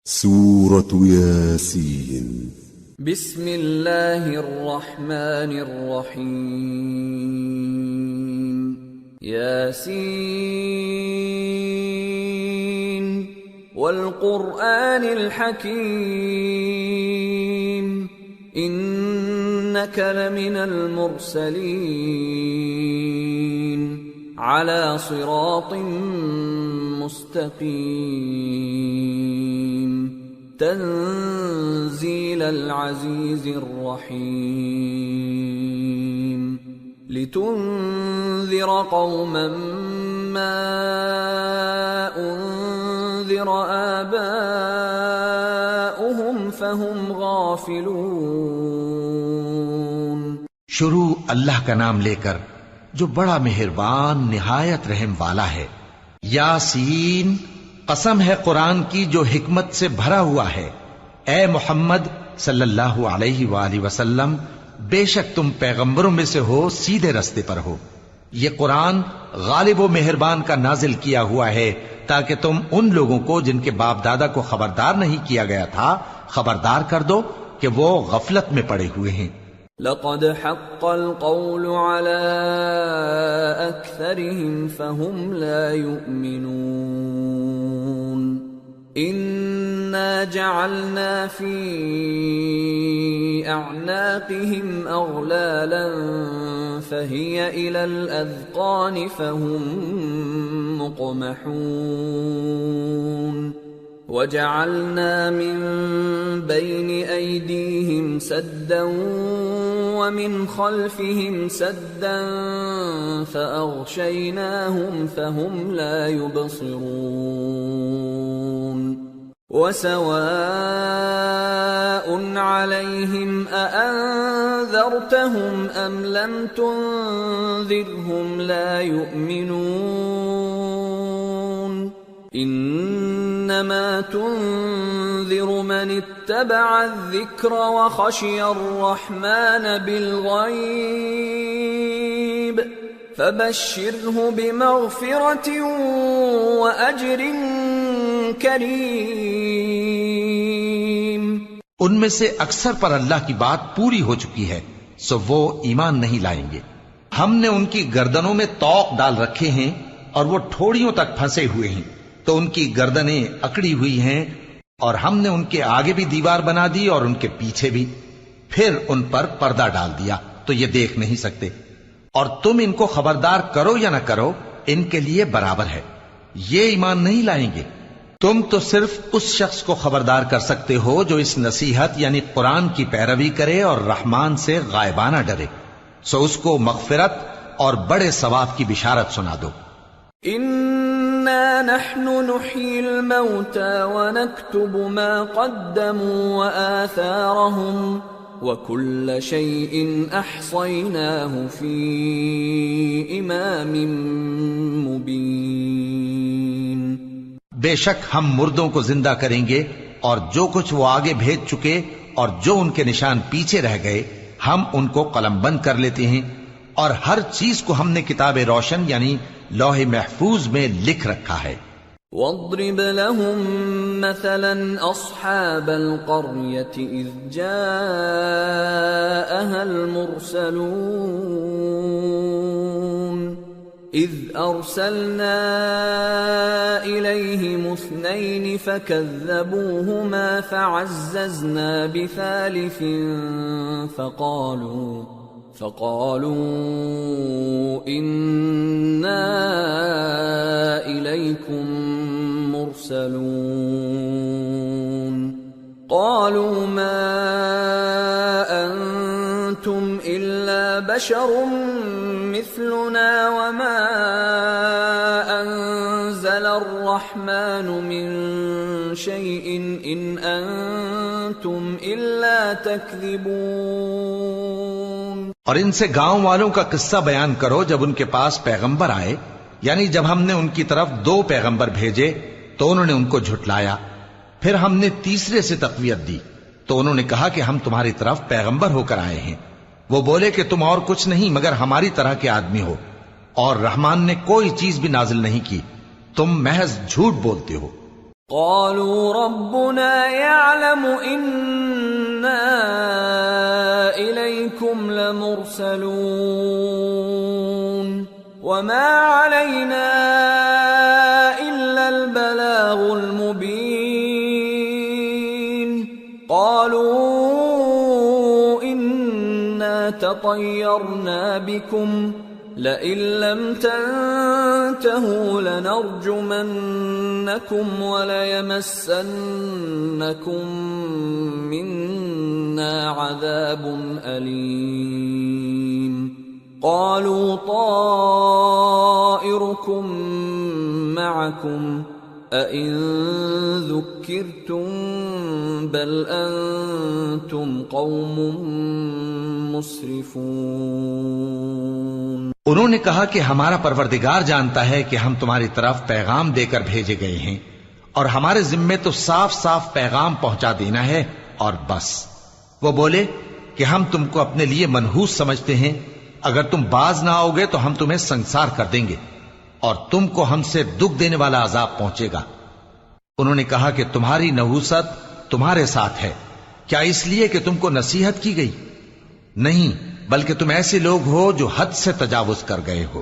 سورة ياسين. بسم الله الرحمن الرحيم. ياسين والقرآن الحكيم إنك لمن المرسلين على صراط مستقيم تنزيل العزيز الرحيم لتنذر قوما ما أنذر آباؤهم فهم غافلون. شروع اللہ کا نام لے کر جو بڑا مہربان نہایت رحم والا ہے. یاسین، قسم ہے قرآن کی جو حکمت سے بھرا ہوا ہے. اے محمد صلی اللہ علیہ وآلہ وسلم، بے شک تم پیغمبروں میں سے ہو، سیدھے رستے پر ہو. یہ قرآن غالب و مہربان کا نازل کیا ہوا ہے تاکہ تم ان لوگوں کو جن کے باپ دادا کو خبردار نہیں کیا گیا تھا خبردار کر دو کہ وہ غفلت میں پڑے ہوئے ہیں. لقد حق القول على أكثرهم فهم لا يؤمنون. إنا جعلنا في أعناقهم أغلالا فهي إلى الأذقان فهم مقمحون. وجعلنا من بين أيديهم سدا ومن خلفهم سدا فأغشيناهم فهم لا يبصرون. وسواء عليهم أأنذرتهم أم لم تنذرهم لا يؤمنون. انما تنذر من اتبع الذكر وخشي الرحمن بالغيب فبشره بمغفرة واجر کریم. ان میں سے اکثر پر اللہ کی بات پوری ہو چکی ہے سو وہ ایمان نہیں لائیں گے. ہم نے ان کی گردنوں میں طوق ڈال رکھے ہیں اور وہ ٹھوڑیوں تک پھنسے ہوئے ہیں تو ان کی گردنیں اکڑی ہوئی ہیں، اور ہم نے ان کے آگے بھی دیوار بنا دی اور ان کے پیچھے بھی، پھر ان پر پردہ ڈال دیا تو یہ دیکھ نہیں سکتے. اور تم ان کو خبردار کرو یا نہ کرو ان کے لیے برابر ہے، یہ ایمان نہیں لائیں گے. تم تو صرف اس شخص کو خبردار کر سکتے ہو جو اس نصیحت یعنی قرآن کی پیروی کرے اور رحمان سے غائبانہ ڈرے، سو اس کو مغفرت اور بڑے ثواب کی بشارت سنا دو. إنا نحن نحيي الموتى ونكتب ما قدموا وآثارهم وكل شيء أحصيناه في إمام مبين. بے شک ہم مردوں کو زندہ کریں گے اور جو کچھ وہ آگے بھیج چکے اور جو ان کے نشان پیچھے رہ گئے ہم ان کو قلم بند کر لیتے ہیں، اور ہر چیز کو ہم نے کتاب روشن یعنی لوح محفوظ میں لکھ رکھا ہے. وَاضْرِبْ لَهُمْ مَثَلًا أَصْحَابَ الْقَرْيَةِ إِذْ جَاءَهَا الْمُرْسَلُونَ إِذْ أَرْسَلْنَا إِلَيْهِمُ اثْنَيْنِ فَكَذَّبُوهُمَا فَعَزَّزْنَا بِثَالِثٍ فقالوا إنا إليكم مرسلون. قالوا ما أنتم إلا بشر مثلنا وما أنزل الرحمن من شيء إن أنتم إلا تكذبون. اور ان سے گاؤں والوں کا قصہ بیان کرو جب ان کے پاس پیغمبر آئے، یعنی جب ہم نے ان کی طرف 2 پیغمبر بھیجے تو انہوں نے ان کو جھٹلایا، پھر ہم نے تیسرے سے تقویت دی تو انہوں نے کہا کہ ہم تمہاری طرف پیغمبر ہو کر آئے ہیں. وہ بولے کہ تم اور کچھ نہیں مگر ہماری طرح کے آدمی ہو، اور رحمان نے کوئی چیز بھی نازل نہیں کی، تم محض جھوٹ بولتے ہو. قالوا ربنا يعلم إنا إليكم لمرسلون وما علينا إلا البلاغ المبين قالوا إنا تطيرنا بكم لئن لم تنتهوا لنرجمنكم وليمسنكم منا عذاب أليم قالوا طائركم معكم أئن ذكرتم بل أنتم قوم مسرفون انہوں نے کہا کہ ہمارا پروردگار جانتا ہے کہ ہم تمہاری طرف پیغام دے کر بھیجے گئے ہیں اور ہمارے ذمے تو صاف صاف پیغام پہنچا دینا ہے اور بس۔ وہ بولے کہ ہم تم کو اپنے لیے منحوس سمجھتے ہیں، اگر تم باز نہ آؤ گے تو ہم تمہیں سنسار کر دیں گے اور تم کو ہم سے دکھ دینے والا عذاب پہنچے گا۔ انہوں نے کہا کہ تمہاری نحوست تمہارے ساتھ ہے، کیا اس لیے کہ تم کو نصیحت کی گئی؟ نہیں، بلکہ تم ایسے لوگ ہو جو حد سے تجاوز کر گئے ہو۔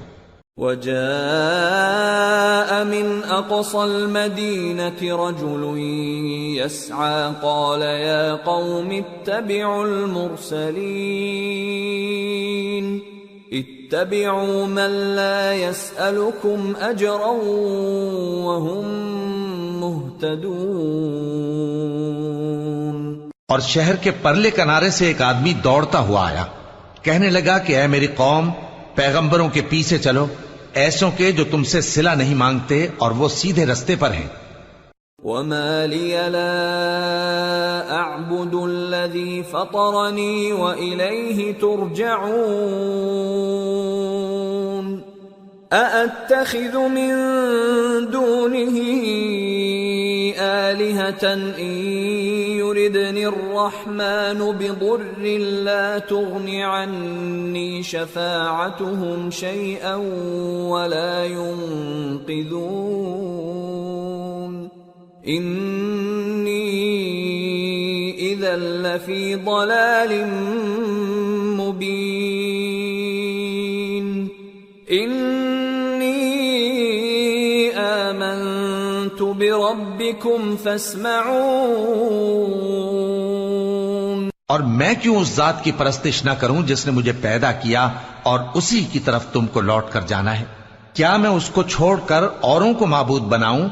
وجاء من أقصى المدينة رجل يسعى قال يا قوم اتبعوا المرسلين اتبعوا من لا يسألكم أجرا وهم مهتدون۔ اور شہر کے پرلے کنارے سے ایک آدمی دوڑتا ہوا آیا، کہنے لگا کہ اے میری قوم، پیغمبروں کے پیچھے چلو، ایسوں کے جو تم سے صلہ نہیں مانگتے اور وہ سیدھے رستے پر ہیں۔ وما لي لا أعبد الذي فطرني وإليه ترجعون أأتخذ من دونه آلهة إن يردني الرحمن بضر لا تغن عني شفاعتهم شيئا ولا ينقذون إني إذا لفي ضلال مبين آمنت بربكم فاسمعون۔ اور میں کیوں اس ذات کی پرستش نہ کروں جس نے مجھے پیدا کیا اور اسی کی طرف تم کو لوٹ کر جانا ہے؟ کیا میں اس کو چھوڑ کر اوروں کو معبود بناؤں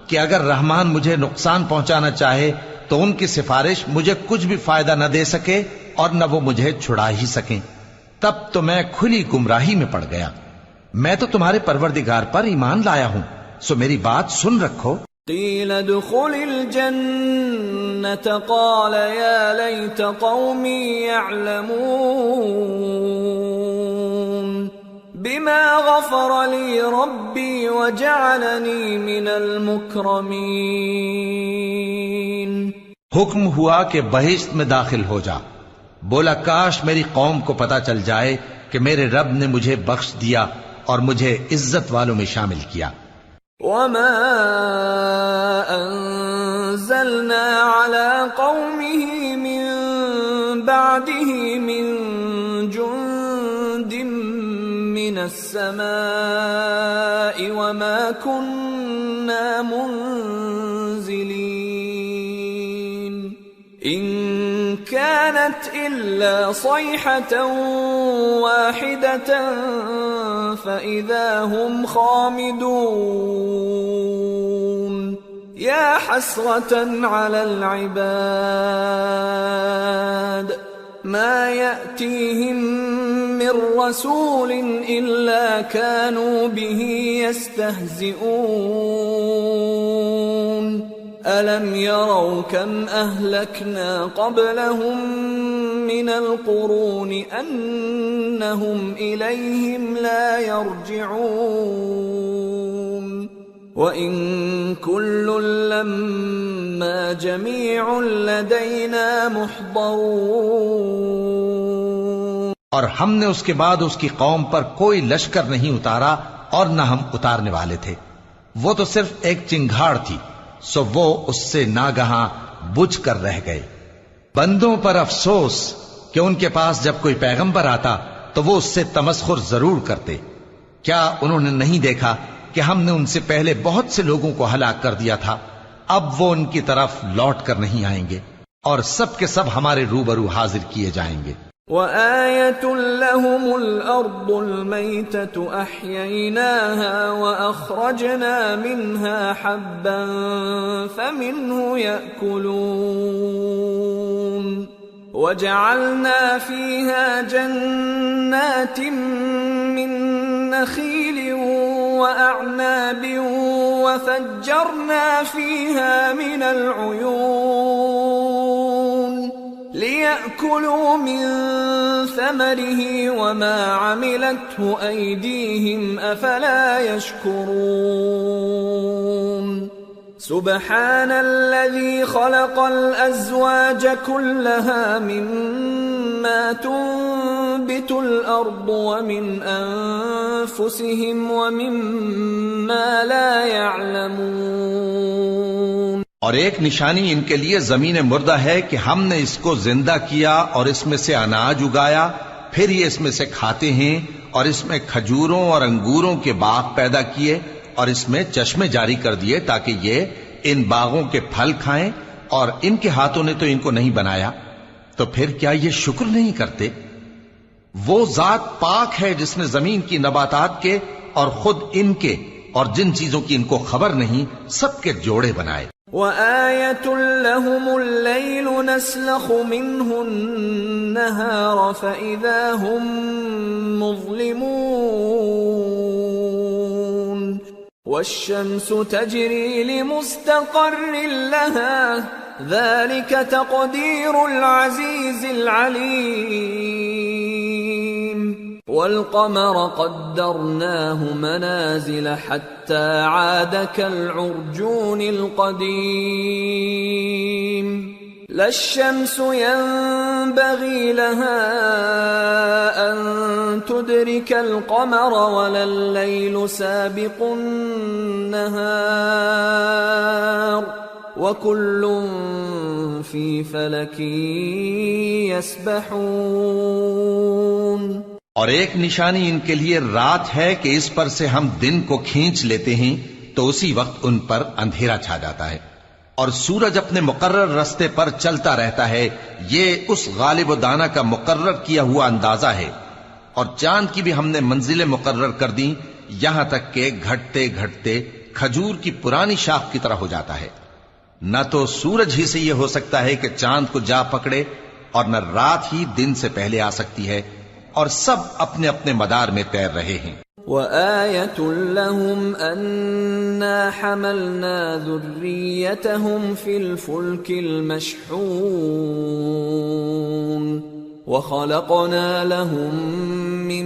کہ اگر رحمان مجھے نقصان پہنچانا چاہے تو ان کی سفارش مجھے کچھ بھی فائدہ نہ دے سکے اور نہ وہ مجھے چھڑا ہی سکیں؟ تب تو میں کھلی گمراہی میں پڑ گیا۔ میں تو تمہارے پروردگار پر ایمان لایا ہوں، سو میری بات سن رکھو۔ قیل ادخل الجنة قال یا لیت قومی یعلمون بما غفر لی ربی وجعلنی من المکرمین۔ حکم ہوا کہ بہشت میں داخل ہو جا۔ بولا کاش میری قوم کو پتا چل جائے کہ میرے رب نے مجھے بخش دیا اور مجھے عزت والوں میں شامل کیا۔ وما انزلنا على قومه من بعده من جند من السماء وما كنا منزلين إن كانت إلا صيحة واحدة فإذا هم خامدون يا حسرة على العباد ما يأتيهم من رسول إلا كانوا به يستهزئون ألم يروا كم أهلكنا قبلهم من القرون أنهم إليهم لا يرجعون وإن كل لما جميع لدينا محضرون۔ اور ہم نے اس کے بعد اس کی قوم پر کوئی لشکر نہیں اتارا اور نہ ہم اتارنے والے تھے، وہ تو صرف ایک چنگھاڑ تھی، سو وہ اس سے ناگہاں بجھ کر رہ گئے۔ بندوں پر افسوس کہ ان کے پاس جب کوئی پیغمبر آتا تو وہ اس سے تمسخر ضرور کرتے۔ کیا انہوں نے نہیں دیکھا کہ ہم نے ان سے پہلے بہت سے لوگوں کو ہلاک کر دیا تھا؟ اب وہ ان کی طرف لوٹ کر نہیں آئیں گے اور سب کے سب ہمارے روبرو حاضر کیے جائیں گے۔ وَآيَةٌ لَهُمُ الْأَرْضُ الْمَيْتَةُ أَحْيَيْنَاهَا وَأَخْرَجْنَا مِنْهَا حَبًّا فَمِنْهُ يَأْكُلُونَ وَجَعَلْنَا فِيهَا جَنَّاتٍ مِّن نَّخِيلٍ وَأَعْنَابٍ وَفَجَّرْنَا فِيهَا مِنَ الْعُيُونِ لِيَأْكُلُوا مِن ثَمَرِهِ وَمَا عَمِلَتْهُ أَيْدِيهِمْ أَفَلَا يَشْكُرُونَ سبحان الذي خلق الأزواج كلها مما تنبت الأرض ومن أنفسهم ومما لا يعلمون۔ اور ایک نشانی ان کے لیے زمین مردہ ہے کہ ہم نے اس کو زندہ کیا اور اس میں سے اناج اگایا، پھر یہ اس میں سے کھاتے ہیں، اور اس میں کھجوروں اور انگوروں کے باغ پیدا کیے اور اس میں چشمے جاری کر دیے تاکہ یہ ان باغوں کے پھل کھائیں، اور ان کے ہاتھوں نے تو ان کو نہیں بنایا، تو پھر کیا یہ شکر نہیں کرتے؟ وہ ذات پاک ہے جس نے زمین کی نباتات کے اور خود ان کے اور جن چیزوں کی ان کو خبر نہیں سب کے جوڑے بنائے۔ وَآيَةٌ لَهُمُ اللَّيْلُ نَسْلَخُ مِنْهُ النَّهَارَ فَإِذَا هُمْ مُظْلِمُونَ وَالشَّمْسُ تَجْرِي لِمُسْتَقَرٍّ لَهَا ذَلِكَ تَقْدِيرُ الْعَزِيزِ الْعَلِيمِ وَالْقَمَرَ قَدَّرْنَاهُ مَنَازِلَ حَتَّى عَادَ كَالْعُرْجُونِ الْقَدِيمِ لَا الشَّمْسُ يَنبَغِي لَهَا أَن تُدْرِكَ الْقَمَرَ وَلَا اللَّيْلُ سَابِقُ النَّهَارِ وَكُلٌّ فِي فَلَكٍ يَسْبَحُونَ۔ اور ایک نشانی ان کے لیے رات ہے کہ اس پر سے ہم دن کو کھینچ لیتے ہیں تو اسی وقت ان پر اندھیرا چھا جاتا ہے، اور سورج اپنے مقرر رستے پر چلتا رہتا ہے، یہ اس غالب و دانا کا مقرر کیا ہوا اندازہ ہے۔ اور چاند کی بھی ہم نے منزلیں مقرر کر دیں، یہاں تک کہ گھٹتے گھٹتے کھجور کی پرانی شاخ کی طرح ہو جاتا ہے۔ نہ تو سورج ہی سے یہ ہو سکتا ہے کہ چاند کو جا پکڑے، اور نہ رات ہی دن سے پہلے آ سکتی ہے، اور سب اپنے اپنے مدار میں تیر رہے ہیں۔ وَآيَةٌ لَهُمْ أَنَّا حَمَلْنَا ذُرِّيَّتَهُمْ فِي الْفُلْكِ الْمَشْحُونِ وَخَلَقْنَا لَهُم مِّن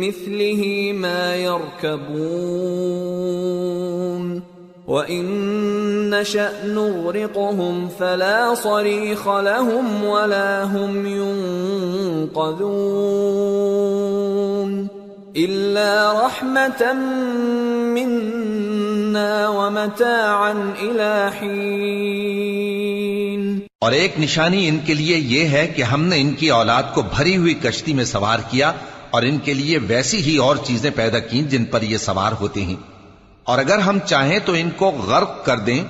مِّثْلِهِ مَا يَرْكَبُونَ وَإِن نَّشَأْ نُغْرِقْهُمْ فَلَا صَرِيخَ لَهُمْ وَلَا هُمْ يُنقَذُونَ إِلَّا رَحْمَةً مِّنَّا وَمَتَاعًا إِلَى حِينٍ۔ اور ایک نشانی ان کے لیے یہ ہے کہ ہم نے ان کی اولاد کو بھری ہوئی کشتی میں سوار کیا، اور ان کے لیے ویسی ہی اور چیزیں پیدا کی جن پر یہ سوار ہوتے ہیں، اور اگر ہم چاہیں تو ان کو غرق کر دیں،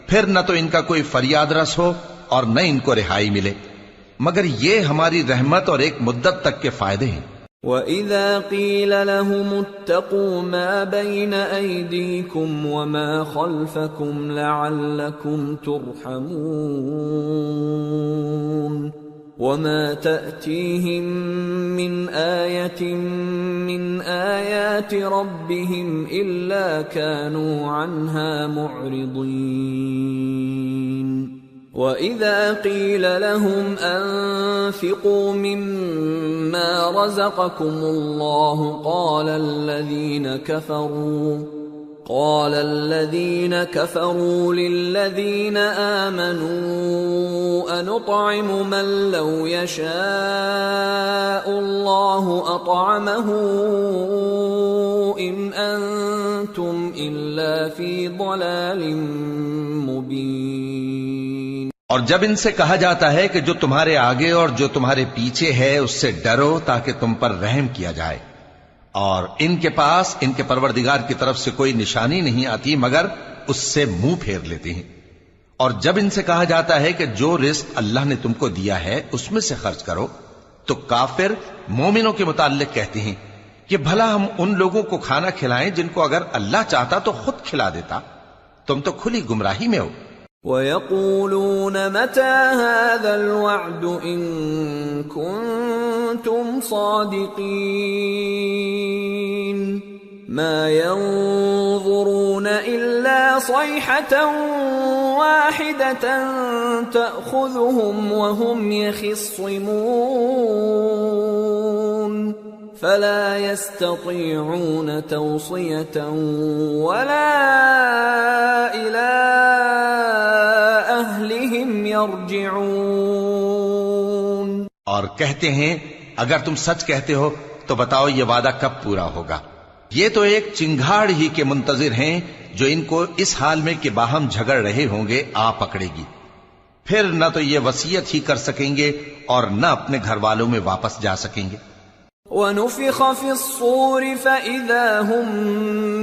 پھر نہ تو ان کا کوئی فریاد رس ہو اور نہ ان کو رہائی ملے، مگر یہ ہماری رحمت اور ایک مدت تک کے فائدے ہیں۔ وَإِذَا قِيلَ لَهُمُ اتَّقُوا مَا بَيْنَ أَيْدِيكُمْ وَمَا خَلْفَكُمْ لَعَلَّكُمْ تُرْحَمُونَ وَمَا تَأْتِيهِمْ مِنْ آيَةٍ مِّنْ آيَاتِ رَبِّهِمْ إِلَّا كَانُوا عَنْهَا مُعْرِضِينَ وَإِذَا قِيلَ لَهُمْ أَنفِقُوا مِمَّا رَزَقَكُمُ اللَّهُ قَالَ الَّذِينَ كَفَرُوا لِلَّذِينَ آمَنُوا أَنُطْعِمُ مَن لَّوْ يَشَاءُ اللَّهُ أَطْعَمَهُ إِنْ أَنتُمْ إِلَّا فِي ضَلَالٍ مُّبِينٍ۔ مبين. اور جب ان سے کہا جاتا ہے کہ جو تمہارے آگے اور جو تمہارے پیچھے ہے اس سے ڈرو تاکہ تم پر رحم کیا جائے، اور ان کے پاس ان کے پروردگار کی طرف سے کوئی نشانی نہیں آتی مگر اس سے منہ پھیر لیتے ہیں. اور جب ان سے کہا جاتا ہے کہ جو رزق اللہ نے تم کو دیا ہے اس میں سے خرچ کرو، تو کافر مومنوں کے متعلق کہتے ہیں کہ بھلا ہم ان لوگوں کو کھانا کھلائیں جن کو اگر اللہ چاہتا تو خود کھلا دیتا. تم تو کھلی گمراہی میں ہو. وَيَقُولُونَ مَتَى هَذَا الْوَعْدُ إِن كُنتُمْ صَادِقِينَ مَا يَنظُرُونَ إِلَّا صَيْحَةً وَاحِدَةً تَأْخُذُهُمْ وَهُمْ يَخِصِّمُونَ فَلَا يَسْتَطِيعُونَ تَوْصِيَةً وَلَا إِلَىٰ أَهْلِهِمْ يَرْجِعُونَ. اور کہتے ہیں اگر تم سچ کہتے ہو تو بتاؤ یہ وعدہ کب پورا ہوگا. یہ تو ایک چنگھاڑ ہی کے منتظر ہیں جو ان کو اس حال میں کہ باہم جھگڑ رہے ہوں گے آ پکڑے گی. پھر نہ تو یہ وصیت ہی کر سکیں گے اور نہ اپنے گھر والوں میں واپس جا سکیں گے. وَنُفِخَ فِي الصُّورِ فَإِذَا هُم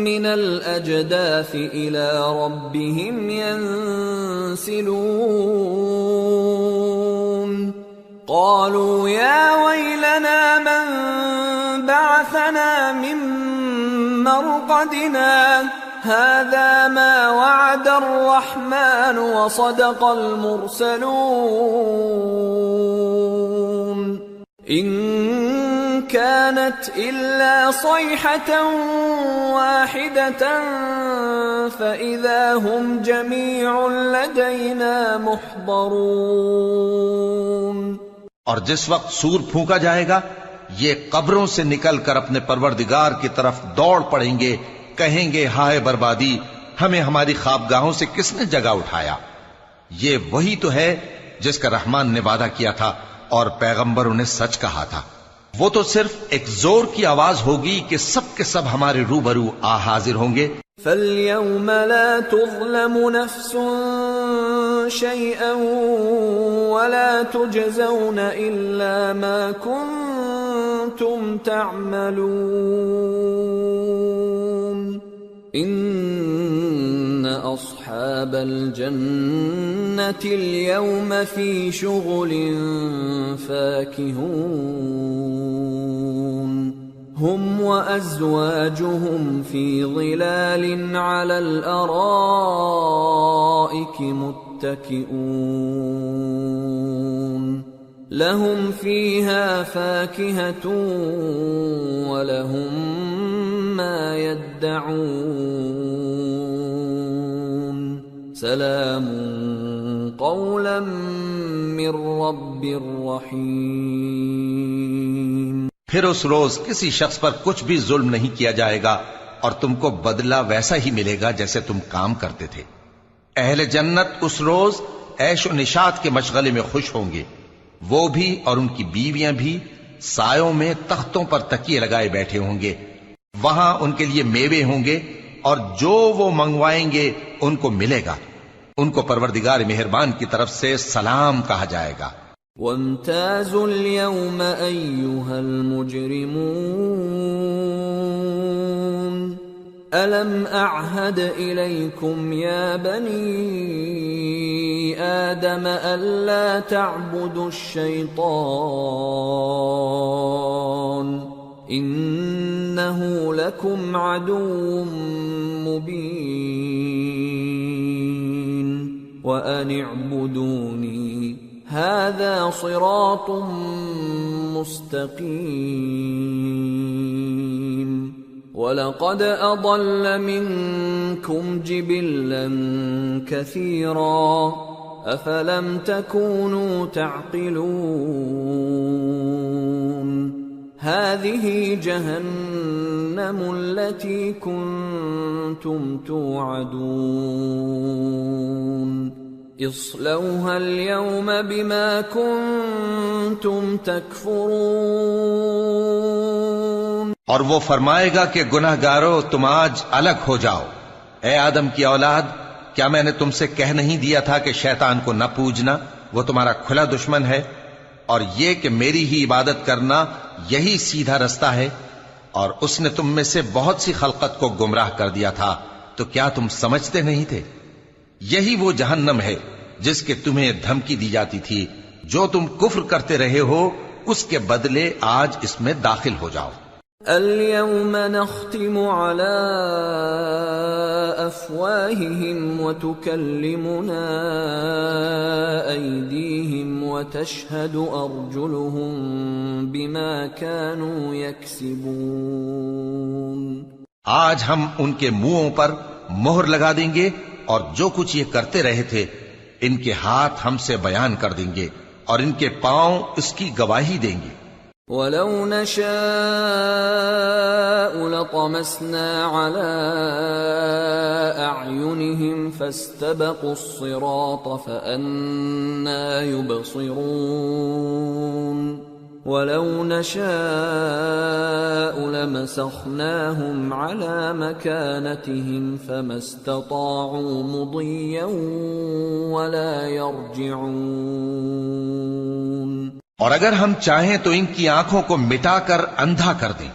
مِّنَ الْأَجْدَاثِ إِلَىٰ رَبِّهِمْ يَنسِلُونَ قَالُوا يَا وَيْلَنَا مَن بَعَثَنَا مِن مَّرْقَدِنَا هَٰذَا مَا وَعَدَ الرَّحْمَٰنُ وَصَدَقَ الْمُرْسَلُونَ إِن كانت إلا صيحة واحدة فإذا هم جميع لدينا محضرون. اور جس وقت سور پھونکا جائے گا یہ قبروں سے نکل کر اپنے پروردگار کی طرف دوڑ پڑیں گے، کہیں گے ہائے بربادی، ہمیں ہماری خوابگاہوں سے کس نے جگہ اٹھایا. یہ وہی تو ہے جس کا رحمان نے وعدہ کیا تھا اور پیغمبروں نے سچ کہا تھا. وہ تو صرف ایک زور کی آواز ہوگی کہ سب کے سب ہمارے روبرو آ حاضر ہوں گے. فَالْيَوْمَ لَا تُظْلَمُ نَفْسٌ شَيْئًا وَلَا تُجْزَوْنَ إِلَّا مَا كُنتُمْ تَعْمَلُونَ إِنَّ أَصْحَابَ الْجَنَّةِ الْيَوْمَ فِي شُغُلٍ فَاكِهُونَ هُمْ وَأَزْوَاجُهُمْ فِي ظِلَالٍ عَلَى الْأَرَائِكِ مُتَّكِئُونَ لَهُمْ فِيهَا فَاكِهَةٌ وَلَهُمْ مَا يَدَّعُونَ سَلَامٌ قَوْلًا مِّن رَّبٍّ رَّحِيمٍ. پھر اس روز کسی شخص پر کچھ بھی ظلم نہیں کیا جائے گا اور تم کو بدلہ ویسا ہی ملے گا جیسے تم کام کرتے تھے. اہل جنت اس روز عیش و نشاط کے مشغلے میں خوش ہوں گے، وہ بھی اور ان کی بیویاں بھی سایوں میں تختوں پر تکیے لگائے بیٹھے ہوں گے. وہاں ان کے لیے میوے ہوں گے اور جو وہ منگوائیں گے ان کو ملے گا. ان کو پروردگار مہربان کی طرف سے سلام کہا جائے گا. وَامْتَازُوا الْيَوْمَ أَيُّهَا الْمُجْرِمُونَ أَلَمْ أَعْهَدْ إِلَيْكُمْ يَا بَنِي آدَمَ أَلَّا تَعْبُدُوا الشَّيْطَانَ إِنَّهُ لَكُمْ عَدُوٌّ مُّبِينٌ وَأَنِ اعْبُدُونِي هَذَا صِرَاطٌ مُّسْتَقِيمٌ. وَلَقَدْ أَضَلَّ مِنكُمْ جِبِلًّا كَثِيرًا أَفَلَمْ تَكُونُوا تَعْقِلُونَ. هَذِهِ جَهَنَّمُ الَّتِي كُنتُمْ تُوعَدُونَ اصْلَوْهَا الْيَوْمَ بِمَا كُنتُمْ تَكْفُرُونَ. اور وہ فرمائے گا کہ گناہ گارو تم آج الگ ہو جاؤ. اے آدم کی اولاد، کیا میں نے تم سے کہہ نہیں دیا تھا کہ شیطان کو نہ پوجنا، وہ تمہارا کھلا دشمن ہے، اور یہ کہ میری ہی عبادت کرنا یہی سیدھا رستہ ہے؟ اور اس نے تم میں سے بہت سی خلقت کو گمراہ کر دیا تھا، تو کیا تم سمجھتے نہیں تھے؟ یہی وہ جہنم ہے جس کے تمہیں دھمکی دی جاتی تھی، جو تم کفر کرتے رہے ہو اس کے بدلے آج اس میں داخل ہو جاؤ۔ اليوم نختم على أفواههم وتكلمنا أيديهم وتشهد أرجلهم بما كانوا يكسبون۔ آج ہم ان کے منہوں پر مہر لگا دیں گے، اور جو کچھ یہ کرتے رہے تھے ان کے ہاتھ ہم سے بیان کر دیں گے، اور ان کے پاؤں اس کی گواہی دیں گے۔ وَلَوْ نَشَاءُ لَطَمَسْنَا عَلَىٰ أَعْيُنِهِمْ فَاسْتَبَقُوا الصِّرَاطَ فَأَنَّىٰ يُبْصِرُونَ وَلَوْ نَشَاءُ لَمَسَخْنَاهُمْ عَلَىٰ مَكَانَتِهِمْ فَمَا اسْتَطَاعُوا مُضِيًّا وَلَا يَرْجِعُونَ۔ اور اگر ہم چاہیں تو ان کی آنکھوں کو مٹا کر اندھا کر دیں،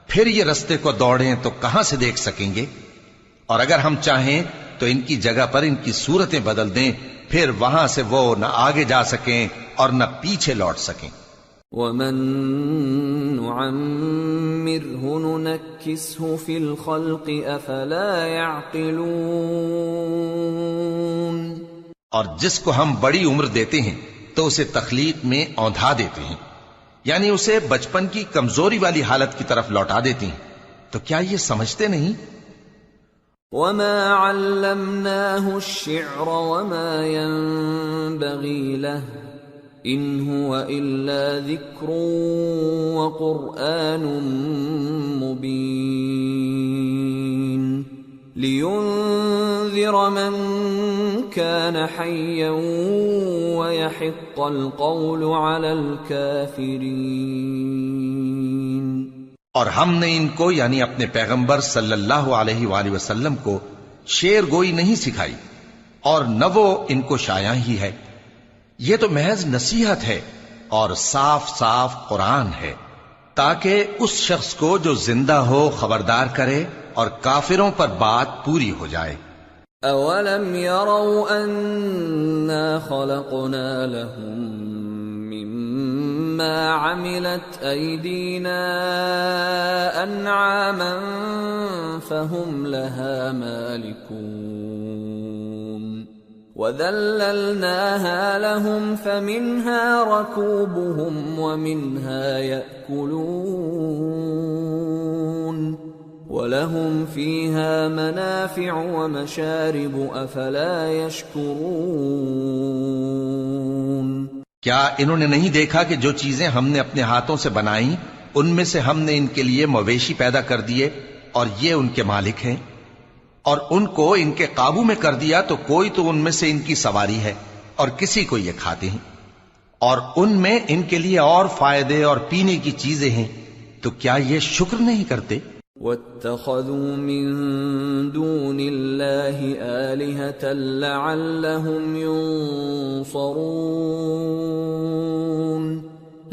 پھر یہ رستے کو دوڑیں تو کہاں سے دیکھ سکیں گے؟ اور اگر ہم چاہیں تو ان کی جگہ پر ان کی صورتیں بدل دیں، پھر وہاں سے وہ نہ آگے جا سکیں اور نہ پیچھے لوٹ سکیں۔ وَمَن نُعَمِّرْهُ نُنَكِّسْهُ فِي الْخَلْقِ أَفَلَا يَعْقِلُونَ۔ اور جس کو ہم بڑی عمر دیتے ہیں تو اسے تخلیق میں اوندھا دیتے ہیں، یعنی اسے بچپن کی کمزوری والی حالت کی طرف لوٹا دیتے ہیں، تو کیا یہ سمجھتے نہیں؟ وَمَا عَلَّمْنَاهُ الشِّعْرَ وَمَا يَنبَغِي لَهُ إِنْ هُوَ إِلَّا ذِكْرٌ وَقُرْآنٌ مُبِينٌ لِيُنذِرَ مَن كَانَ حَيًّا وَيَحِقَّ الْقَوْلُ عَلَى الْكَافِرِينَ۔ اور ہم نے ان کو یعنی اپنے پیغمبر صلی اللہ علیہ وآلہ وسلم کو شعر گوئی نہیں سکھائی، اور نہ وہ ان کو شایع ہی ہے، یہ تو محض نصیحت ہے اور صاف صاف قرآن ہے، تاکہ اس شخص کو جو زندہ ہو خبردار کرے اور کافروں پر بات پوری ہو جائے۔ اولم يروا انا خلقنا لهم مما عملت ايدينا انعاما فهم لها مالكون وذللناها لهم فمنها ركوبهم ومنها يأكلون وَلَهُمْ فِيهَا مَنَافِعُ وَمَشَارِبُ أَفَلَا يَشْكُرُونَ۔ کیا انہوں نے نہیں دیکھا کہ جو چیزیں ہم نے اپنے ہاتھوں سے بنائیں ان میں سے ہم نے ان کے لیے مویشی پیدا کر دیے اور یہ ان کے مالک ہیں، اور ان کو ان کے قابو میں کر دیا تو کوئی تو ان میں سے ان کی سواری ہے اور کسی کو یہ کھاتے ہیں، اور ان میں ان کے لیے اور فائدے اور پینے کی چیزیں ہیں، تو کیا یہ شکر نہیں کرتے؟ وَاتَّخَذُوا مِن دُونِ اللَّهِ آلِهَةً لَعَلَّهُمْ يُنصَرُونَ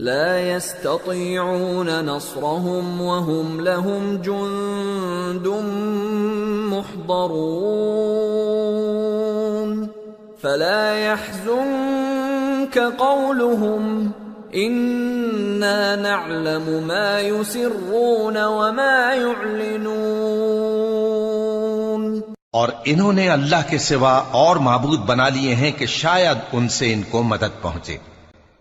لَا يَسْتَطِيعُونَ نَصْرَهُمْ وَهُمْ لَهُمْ جُندٌ مُحْضَرُونَ فَلَا يَحْزُنكَ قَوْلُهُمْ اِنَّا نَعْلَمُ مَا يُسِرُّونَ وَمَا يُعْلِنُونَ۔ اور انہوں نے اللہ کے سوا اور معبود بنا لیے ہیں کہ شاید ان سے ان کو مدد پہنچے،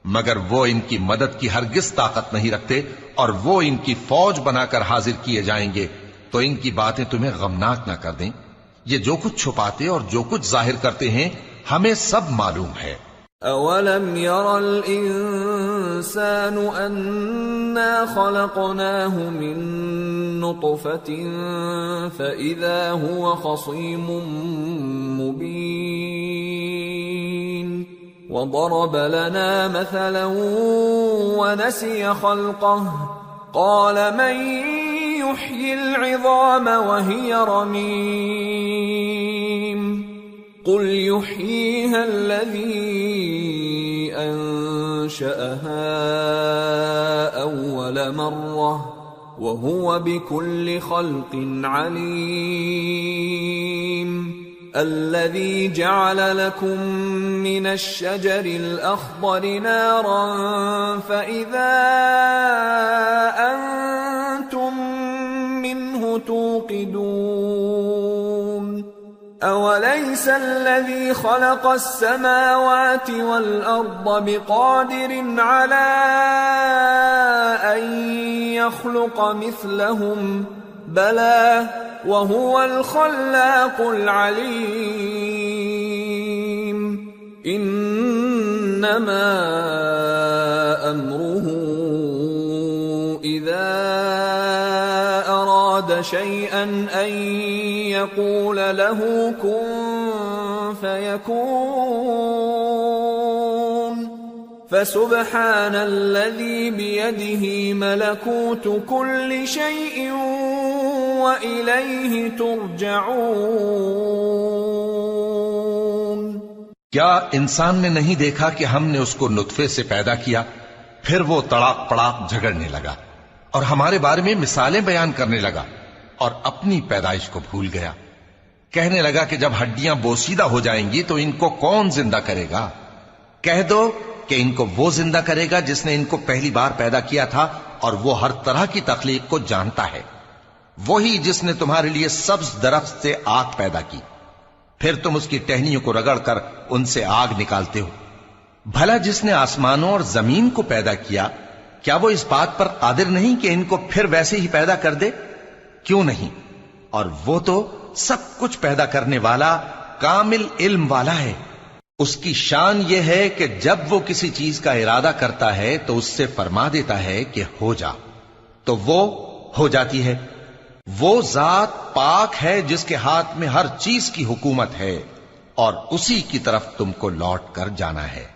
مگر وہ ان کی مدد کی ہرگز طاقت نہیں رکھتے، اور وہ ان کی فوج بنا کر حاضر کیے جائیں گے تو ان کی باتیں تمہیں غمناک نہ کر دیں۔ یہ جو کچھ چھپاتے اور جو کچھ ظاہر کرتے ہیں ہمیں سب معلوم ہے۔ اولم ير الانسان انا خلقناه من نطفة فاذا هو خصيم مبين وضرب لنا مثلا ونسي خلقه قال من يحيي العظام وهي رميم قل يحييها الذي أنشأها أول مرة وهو بكل خلق عليم الذي جعل لكم من الشجر الأخضر نارا فإذا أنتم منه توقدون أوليس الذي خلق السماوات والأرض بقادر على أن يخلق مثلهم بلى وهو الخلاق العليم إنما أمره إذا أراد شيئا أن يقول له كن فيكون فسبحان الذي بيده ملكوت كل شيء وإليه ترجعون کیا انسان نے نہیں دیکھا کہ ہم نے اس کو نطفے سے پیدا کیا، پھر وہ تڑاک پڑاک جھگڑنے لگا اور ہمارے بارے میں مثالیں بیان کرنے لگا اور اپنی پیدائش کو بھول گیا، کہنے لگا کہ جب ہڈیاں بوسیدہ ہو جائیں گی تو ان کو کون زندہ کرے گا؟ کہہ دو کہ ان کو وہ زندہ کرے گا جس نے ان کو پہلی بار پیدا کیا تھا، اور وہ ہر طرح کی تخلیق کو جانتا ہے، وہی جس نے تمہارے لیے سبز درخت سے آگ پیدا کی، پھر تم اس کی ٹہنیوں کو رگڑ کر ان سے آگ نکالتے ہو۔ بھلا جس نے آسمانوں اور زمین کو پیدا کیا، کیا وہ اس بات پر قادر نہیں کہ ان کو پھر ویسے ہی پیدا کر دے؟ کیوں نہیں؟ اور وہ تو سب کچھ پیدا کرنے والا، کامل علم والا ہے۔ اس کی شان یہ ہے کہ جب وہ کسی چیز کا ارادہ کرتا ہے تو اس سے فرما دیتا ہے کہ ہو جا، تو وہ ہو جاتی ہے۔ وہ ذات پاک ہے جس کے ہاتھ میں ہر چیز کی حکومت ہے، اور اسی کی طرف تم کو لوٹ کر جانا ہے۔